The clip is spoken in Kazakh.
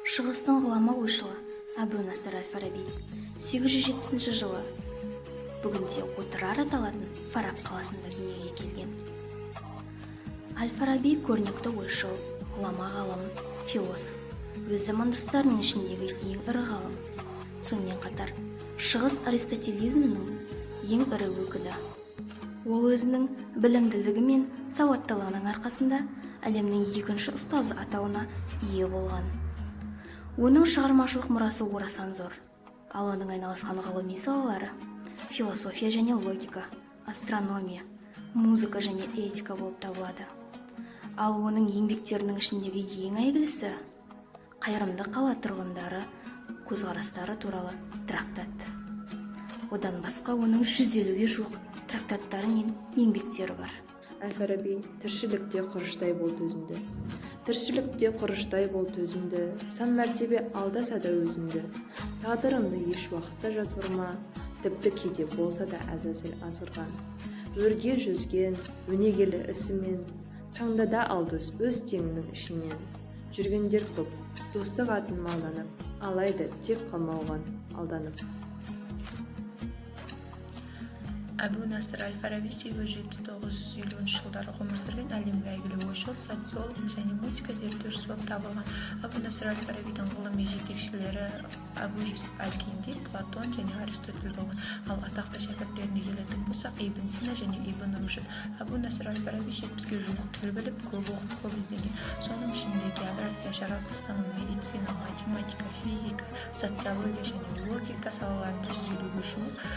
Шығыстың ғұлама ойшылы Әбу Насыр әл-Фараби 870 жылы бүгінде отырар аталатын Фараб қаласында дүниеге келген. Әл-Фараби көрнекті ойшыл, ғұлама ғалым, философ, өз замандастарының ішіндегі ең ірі ғалым. Сонымен қатар шығыс аристотелизмінің ең ірі өкілі. Ол өзінің білімділігі мен сауаттылығының арқасында әлемнің екінші ұстазы атауына ие болған. Оның шығармашылық мұрасы орасан зор, ал оның айналысқан ғылыми салалары философия және логика, астрономия, музыка және этика болып табылады. Ал оның еңбектерінің ішіндегі ең әйгілісі қайырымды қала тұрғындары көзқарастары туралы трактат. Одан басқа оның 150-ге жуық трактаттары мен еңбектері бар. Әл-Фараби тіршілікте құрыштай бол төзімді. Тіршілікте құрыштай бол төзімді, сан мәртебе алдаса да өзімді. Тағдырымды еш уақытта жазғырма, тіпті кейде болса да әзәзіл азғырған. Өрге жүзген, өнегелі ісімен, таңдада алдыз өз теңінің ішінен. Жүргендер көп, достық атын малданып, алайда тек қалмауған алданып. Әбу Насыр әл-Фараби 879-10 жылдары ғұмыр сүрген әлемге әйгілі ойшыл, социолог және музыка зерттеушісі болып табылған. Әбу Насыр әл-Фарабидің ғылыми жетекшілері Әбу Юсуф әл-Кинди, Платон және Аристотель болған. Ал атақты шәкірттеріне келетін болсақ, Ибн Сина және Ибн Рушд. Әбу Насыр әл-Фараби 70-ге жуық тіл біліп, көп оқып, көп іздеген. Соның ішінде география, жаратылыстану, медицина, математика, физика, социология және логика салаларында 150-ге жуық